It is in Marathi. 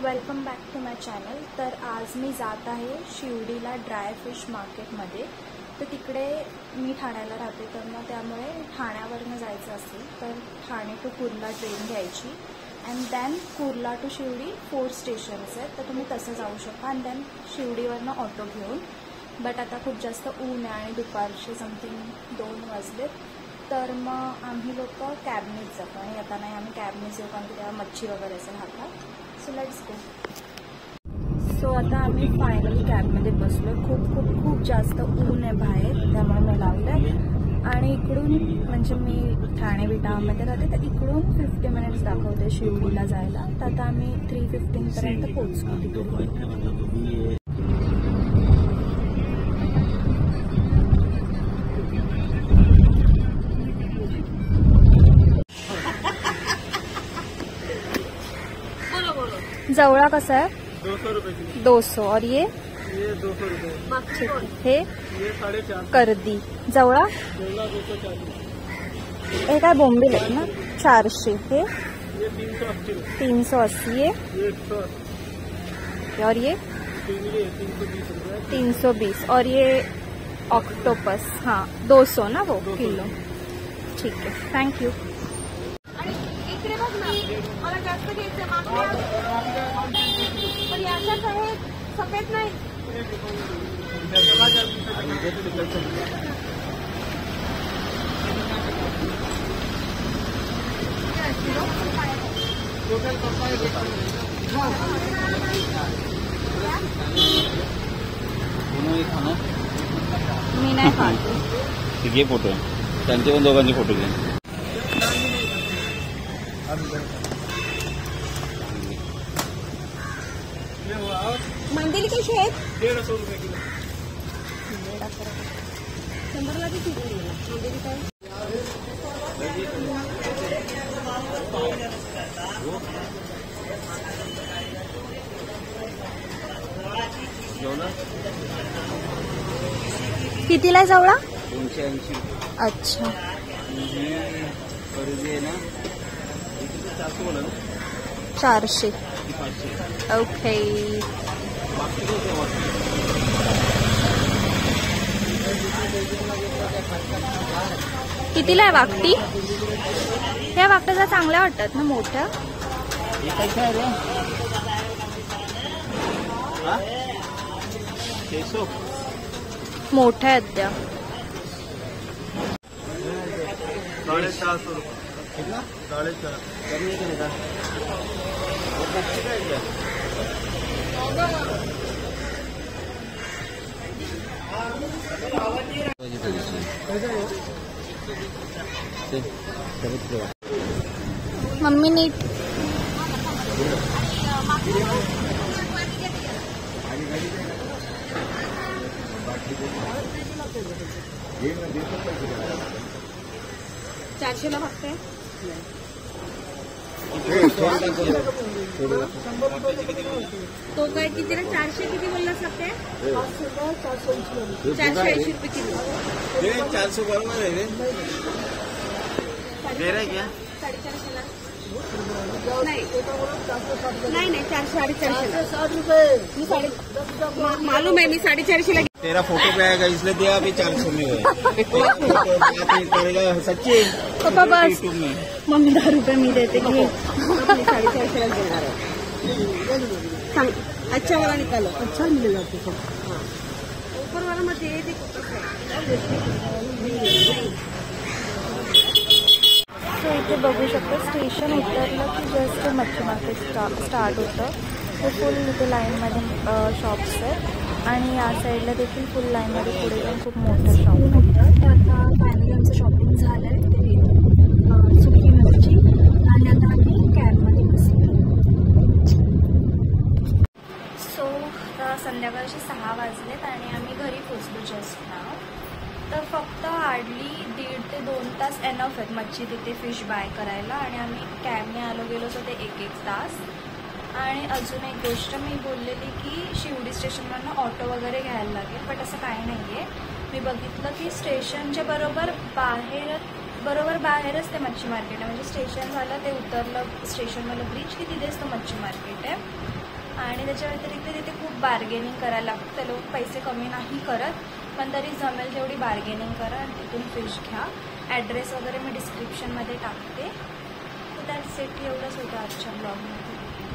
Welcome back to my channel. तर आज मी जात आहे शिवडीला ड्राय फिश मार्केटमध्ये। तर तिकडे मी ठाण्याला राहते, तर मग त्यामुळे ठाण्यावरनं जायचं असेल तर ठाणे टू कुर्ला ट्रेन घ्यायची and then Kurla to Shivdi 4 stations आहेत, तर तुम्ही तसं जाऊ शकता अँड देन शिवडीवरनं ऑटो घेऊन। बट आता खूप जास्त ऊन आहे आणि दुपारचे समथिंग 2 वाजलेत, तर मग आम्ही लोक कॅबनेच जातो आणि आता नाही आम्ही कॅबनेच येऊ कारण की तेव्हा मच्छी वगैरे असं राहतात। So let's go. सो आता आम्ही फायनली कॅबमध्ये बसलो। खूप खूप खूप जास्त ऊन आहे बाहेर, त्यामुळे मी लावलं आहे आणि इकडून म्हणजे मी ठाणे विटामध्ये राहते, तर इकडून 50 मिनिट्स दाखवते शिवडीला जायला। तर आता आम्ही 3:15 पर्यंत पोहोचलो तिकडे। जवळा कसा है? 200 रुपये किलो। 200। और ये 200 रुपये। हे ये 450। कर्दी जवळा 240। हे काय बोंबील आहेत ना? 400। हे ये 380। 380। ये 180। और ये 320 रुपये। 320। और ये ऑक्टोपस, हाँ 200 ना वो किलो। ठीक है, थैंक यू। इकडे बघ ना, मला जास्त घ्यायचं पण याच्यात आहे सफेद नाही। मी नाही खात। घे फोटो, त्यांचे पण दोघांचे फोटो घे। मंदिर कशी आहेत? 150 रुपये किलो। 100ला ती किलो मंदिर काय? कितीला जवळा? 280। अच्छा, कर्दी आहे ना, 400। ओके। कितीला आहे वाकटी? ह्या वाकट्या चांगल्या वाटतात ना, मोठ्या? मोठ्या आहेत त्या। 450 रुपये। कितना? 450। मम्मी नीट। ला बघते तो काय कितीला? 400 किती बोलला सकते? 480 रुपये किलो। 400 बरोबर आहे रे। दे रहा है क्या? 450 ला नाही नाही 460 रुपये। मी मालूम है, मी 450 ला। तेरा फोटो पे आएगा इसलिए दिया, अभी 400 में है। करेगा सच्ची पापा बस, यूट्यूब में। मम्मी 10 रुपये मी देते की 450 ला देणार आहे। अच्छा वाला निकालो, अच्छा मिलेगा आपको। ऊपर वाला मत दे दे। सो इथे बघू शकतो स्टेशन उतरलं की जस्ट मच्छी मार्केट स्टार्ट होतं। ते फुल इथे लाईनमध्ये शॉप्स आहेत आणि या साईडला देखील फुल लाईनमध्ये पुढे पण खूप मोठं शॉप आहे। तर आता फायनली आमचं शॉपिंग झालं आहे, ते सुकी मिरची आणि आता आम्ही कॅबमध्ये बसलो। सो संध्याकाळचे 6 वाजलेत आणि आम्ही घरी पोचलो जस्ट नाव। तर फक्त हार्डली 1.5 ते 2 तास एनफ आहेत मच्छी तिथे फिश बाय करायला आणि आम्ही कॅबने आलो गेलो तर ते 1-1 तास। आणि अजून एक गोष्ट मी बोललेली की शिवडी स्टेशनवरनं ऑटो वगैरे घ्यायला लागेल, बट असं काही नाही आहे। मी बघितलं की स्टेशनच्या बरोबर बरोबर बाहेरच ते मच्छी मार्केट आहे, म्हणजे स्टेशन झालं ते उतरलं स्टेशनवालं ब्रिज की तिथेच तो मच्छी मार्केट आहे. आणि त्याच्या व्यतिरिक्त तिथे खूप बार्गेनिंग करायला लागतं. ते लोक पैसे कमी नाही करत, पण तरी जमेल तेवढी बार्गेनिंग करा आणि तिथून फिश घ्या. ॲड्रेस वगैरे मी डिस्क्रिप्शनमध्ये टाकते. तर त्यासाठी एवढंच होतं आजच्या ब्लॉगमध्ये.